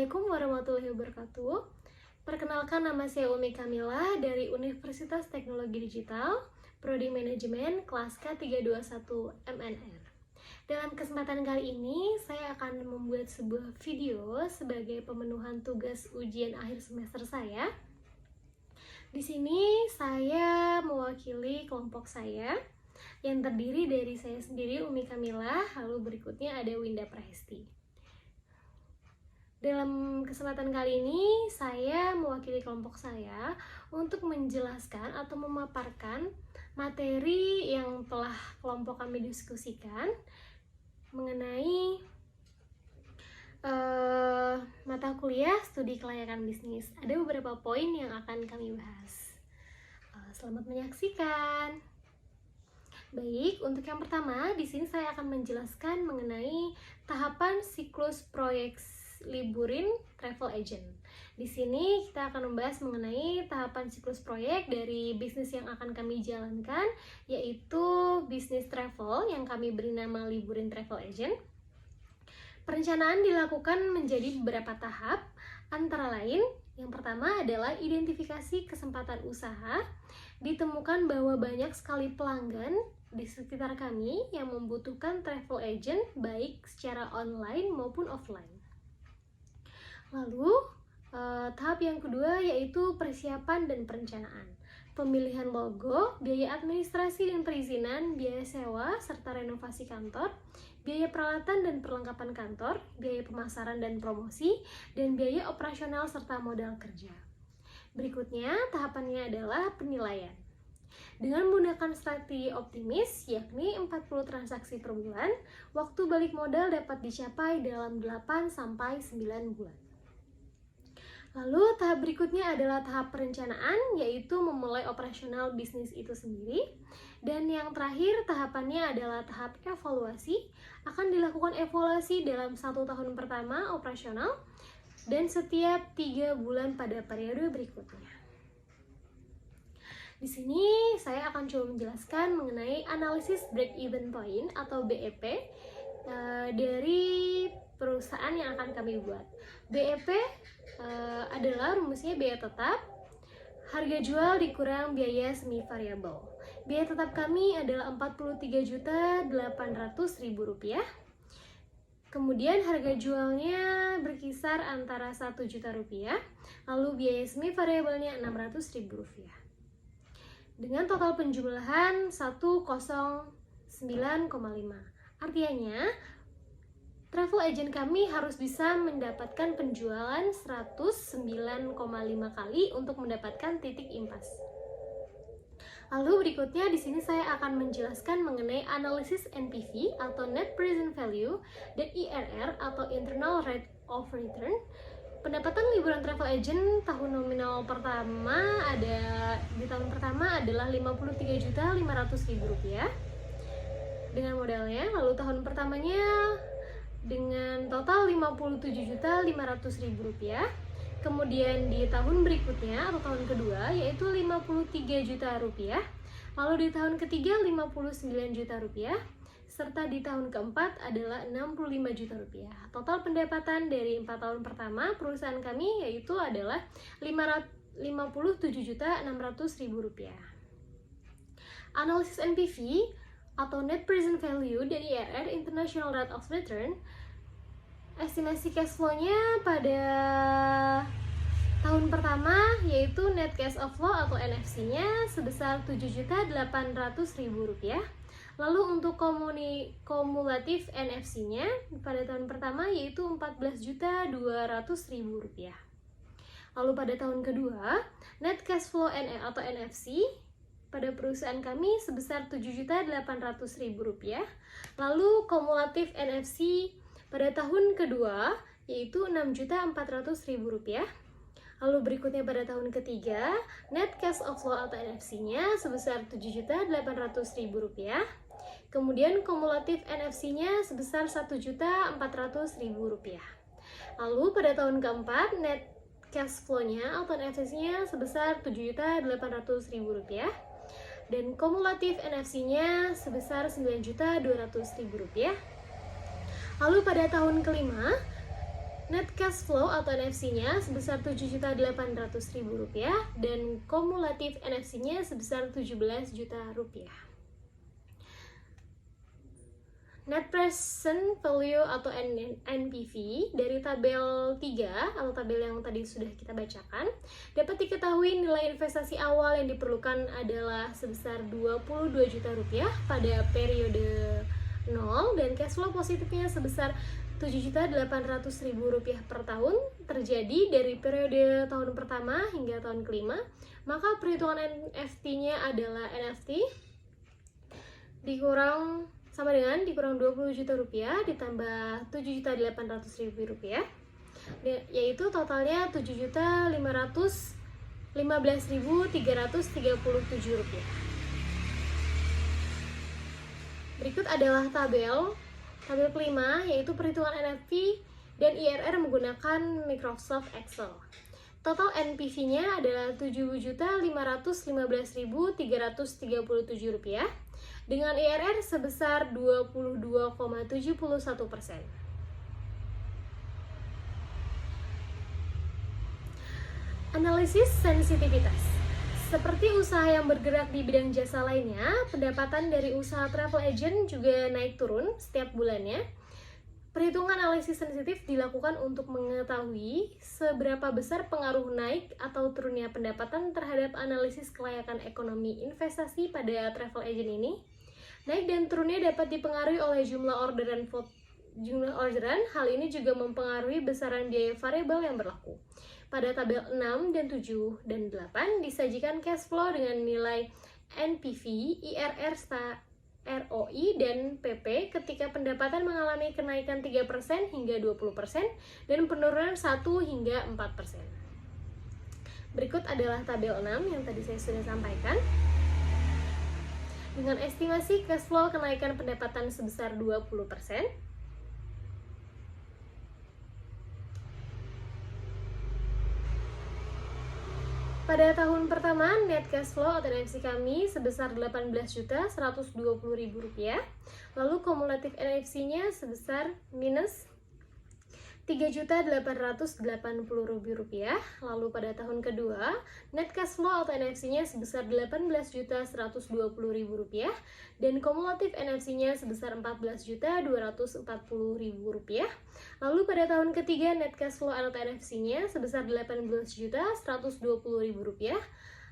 Assalamualaikum warahmatullahi wabarakatuh. Perkenalkan, nama saya Umi Kamila dari Universitas Teknologi Digital, Prodi Manajemen, kelas K321 MNR. Dalam kesempatan kali ini, saya akan membuat sebuah video sebagai pemenuhan tugas ujian akhir semester saya. Di sini saya mewakili kelompok saya yang terdiri dari saya sendiri, Umi Kamila, lalu berikutnya ada Winda Prahesti. Dalam kesempatan kali ini, saya mewakili kelompok saya untuk menjelaskan atau memaparkan materi yang telah kelompok kami diskusikan mengenai mata kuliah studi kelayakan bisnis. Ada beberapa poin yang akan kami bahas. Selamat menyaksikan. Baik, untuk yang pertama, di sini saya akan menjelaskan mengenai tahapan siklus proyek liburin travel agent. Di sini kita akan membahas mengenai tahapan siklus proyek dari bisnis yang akan kami jalankan, yaitu bisnis travel yang kami beri nama liburin travel agent. Perencanaan dilakukan menjadi beberapa tahap, antara lain yang pertama adalah identifikasi kesempatan usaha. Ditemukan bahwa banyak sekali pelanggan di sekitar kami yang membutuhkan travel agent baik secara online maupun offline. Lalu, tahap yang kedua yaitu persiapan dan perencanaan. Pemilihan logo, biaya administrasi dan perizinan, biaya sewa, serta renovasi kantor, biaya peralatan dan perlengkapan kantor, biaya pemasaran dan promosi, dan biaya operasional serta modal kerja. Berikutnya, tahapannya adalah penilaian. Dengan menggunakan strategi optimis, yakni 40 transaksi per bulan, waktu balik modal dapat dicapai dalam 8-9 bulan. Lalu tahap berikutnya adalah tahap perencanaan, yaitu memulai operasional bisnis itu sendiri. Dan yang terakhir tahapannya adalah tahap evaluasi. Akan dilakukan evaluasi dalam 1 tahun pertama operasional dan setiap 3 bulan pada periode berikutnya. Di sini saya akan coba menjelaskan mengenai analisis break-even point atau BEP dari perusahaan yang akan kami buat. BEP adalah rumusnya biaya tetap, harga jual dikurang biaya semi variabel. Biaya tetap kami adalah Rp43.800.000. Kemudian harga jualnya berkisar antara Rp1.000.000, lalu biaya semi variabelnya Rp600.000. Dengan total penjumlahan 109,5. Artinya, travel agent kami harus bisa mendapatkan penjualan 109,5 kali untuk mendapatkan titik impas. Lalu berikutnya di sini saya akan menjelaskan mengenai analisis NPV atau Net Present Value dan IRR atau Internal Rate of Return. Pendapatan liburan travel agent tahun nominal pertama adalah Rp53.500.000 dengan modalnya. Lalu tahun pertamanya dengan total Rp57.500.000. Kemudian di tahun berikutnya atau tahun kedua yaitu Rp53 juta. Lalu di tahun ketiga Rp59 juta, serta di tahun keempat adalah Rp65 juta. Total pendapatan dari 4 tahun pertama perusahaan kami yaitu adalah Rp57.600.000. Analisis NPV atau Net Present Value dan IRR International Rate of Return. Estimasi cash flow-nya pada tahun pertama yaitu Net Cash Outflow atau NFC-nya sebesar Rp7.800.000. Lalu untuk kumulatif NFC-nya pada tahun pertama yaitu Rp14.200.000. Lalu pada tahun kedua, Net Cash Flow atau NFC pada perusahaan kami sebesar Rp7.800.000. Lalu kumulatif NFC pada tahun kedua yaitu Rp6.400.000. Lalu berikutnya pada tahun ketiga, Net Cash Outflow atau NFC-nya sebesar Rp7.800.000. Kemudian kumulatif NFC-nya sebesar Rp1.400.000. Lalu pada tahun keempat, Net Cash Flow-nya atau NFC-nya sebesar Rp7.800.000. Dan kumulatif NFC-nya sebesar Rp9.200.000. Lalu pada tahun kelima, Net cash flow atau NFC-nya sebesar Rp7.800.000 dan kumulatif NFC-nya sebesar Rp17 juta. Net present value atau NPV dari tabel 3 atau tabel yang tadi sudah kita bacakan dapat diketahui nilai investasi awal yang diperlukan adalah sebesar Rp22 juta pada periode 0 dan cash flow positifnya sebesar Rp7.800.000 per tahun terjadi dari periode tahun pertama hingga tahun kelima. Maka perhitungan NFT-nya adalah NFT dikurang Rp20 juta ditambah Rp7.800.000 yaitu totalnya Rp7.515.337. Berikut adalah tabel kelima, yaitu perhitungan NFT dan IRR menggunakan Microsoft Excel. Total NPV-nya adalah Rp7.515.337 dengan IRR sebesar 22,71%. Analisis sensitivitas. Seperti usaha yang bergerak di bidang jasa lainnya, pendapatan dari usaha travel agent juga naik turun setiap bulannya. Perhitungan analisis sensitif dilakukan untuk mengetahui seberapa besar pengaruh naik atau turunnya pendapatan terhadap analisis kelayakan ekonomi investasi pada travel agent ini. Naik dan turunnya dapat dipengaruhi oleh jumlah orderan. Hal ini juga mempengaruhi besaran biaya variabel yang berlaku. Pada tabel 6 dan 7 dan 8 disajikan cash flow dengan nilai NPV, IRR, ROI, dan PP ketika pendapatan mengalami kenaikan 3% hingga 20% dan penurunan 1 hingga 4%. Berikut adalah tabel 6 yang tadi saya sudah sampaikan. Dengan estimasi cash flow kenaikan pendapatan sebesar 20%. Pada tahun pertama, net cash flow atau NFC kami sebesar Rp18.120.000, lalu kumulatif NFC-nya sebesar minus Rp3.880.000. Lalu pada tahun kedua, net cash flow atau NFC-nya sebesar Rp18.120.000 dan kumulatif NFC-nya sebesar Rp14.240.000. Lalu pada tahun ketiga, net cash flow atau NFC-nya sebesar Rp18.120.000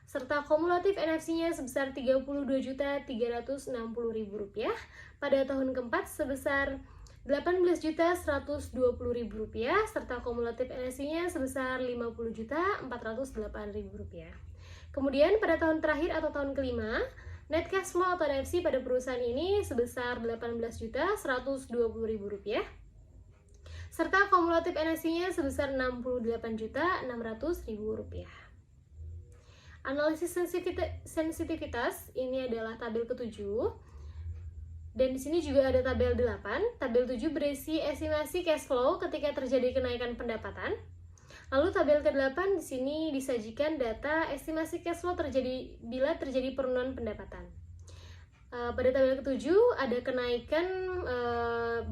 serta kumulatif NFC-nya sebesar Rp32.360.000. Pada tahun keempat sebesar Rp18.120.000 serta kumulatif NFC-nya sebesar Rp50.408.000. Kemudian pada tahun terakhir atau tahun kelima, net cash flow atau NFC pada perusahaan ini sebesar Rp18.120.000 serta kumulatif NFC-nya sebesar Rp68.600.000. Analisis sensitivitas ini adalah tabel ke-7. Dan di sini juga ada tabel 8. Tabel 7 berisi estimasi cash flow ketika terjadi kenaikan pendapatan. Lalu tabel ke-8 di sini disajikan data estimasi cash flow bila terjadi penurunan pendapatan. Pada tabel ke-7 ada kenaikan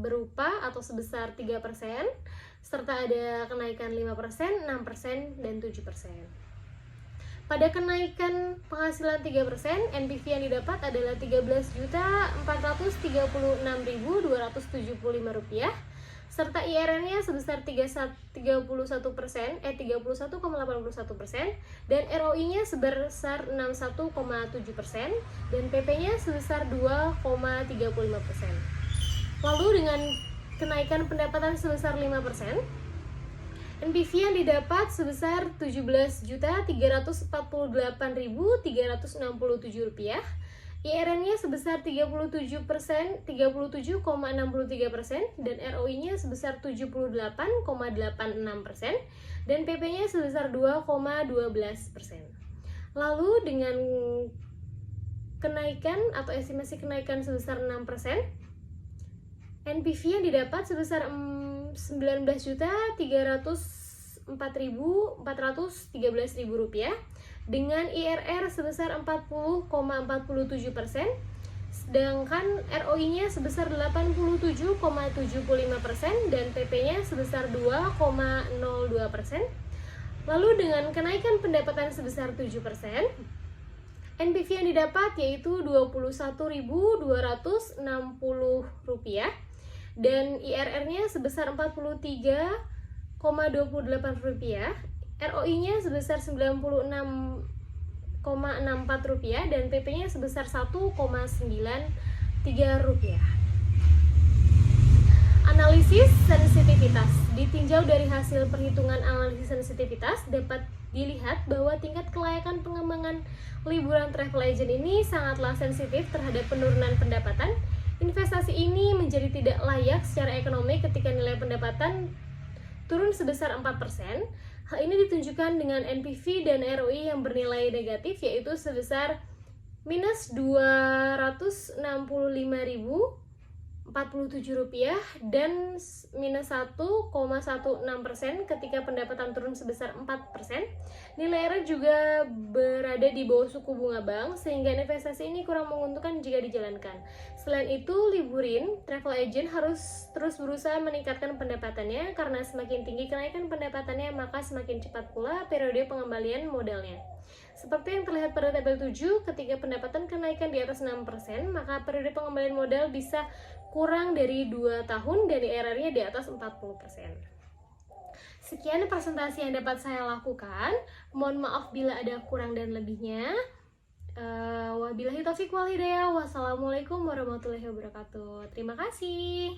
berupa atau sebesar 3%, serta ada kenaikan 5%, 6%, dan 7%. Pada kenaikan penghasilan 3%, NPV yang didapat adalah Rp13.436.275, serta IRR-nya sebesar 31,81% dan ROI-nya sebesar 61,7% dan PP-nya sebesar 2,35%. Lalu dengan kenaikan pendapatan sebesar 5%, NPV yang didapat sebesar Rp17.348.367, IRR-nya sebesar 37,63% dan ROI-nya sebesar 78,86% dan PP-nya sebesar 2,12%. Lalu dengan kenaikan atau estimasi kenaikan sebesar 6%, NPV yang didapat sebesar Rp19.304.413.000 dengan IRR sebesar 40,47%, Sedangkan ROI-nya sebesar 87,75% dan PP-nya sebesar 2,02%. Lalu dengan kenaikan pendapatan sebesar 7%, NPV yang didapat yaitu Rp21.260 dan IRR-nya sebesar Rp43,28, ROI-nya sebesar Rp96,64 dan PP-nya sebesar Rp1,93. Analisis sensitivitas. Ditinjau dari hasil perhitungan analisis sensitivitas, dapat dilihat bahwa tingkat kelayakan pengembangan liburan travel agent ini sangatlah sensitif terhadap penurunan pendapatan. Investasi ini menjadi tidak layak secara ekonomi ketika nilai pendapatan turun sebesar 4%. Hal ini ditunjukkan dengan NPV dan ROI yang bernilai negatif, yaitu sebesar minus Rp265.047 dan minus 1,16% ketika pendapatan turun sebesar 4%. Nilai RR juga berada di bawah suku bunga bank, sehingga investasi ini kurang menguntungkan jika dijalankan. Selain itu, Liburin Travel Agent harus terus berusaha meningkatkan pendapatannya, karena semakin tinggi kenaikan pendapatannya, maka semakin cepat pula periode pengembalian modalnya. Seperti yang terlihat pada tabel 7, ketika pendapatan kenaikan di atas 6%, maka periode pengembalian modal bisa kurang dari 2 tahun dan IRR-nya di atas 40%. Sekian presentasi yang dapat saya lakukan. Mohon maaf bila ada kurang dan lebihnya. Wabillahi taufiq wal hidayah. Wassalamualaikum warahmatullahi wabarakatuh. Terima kasih.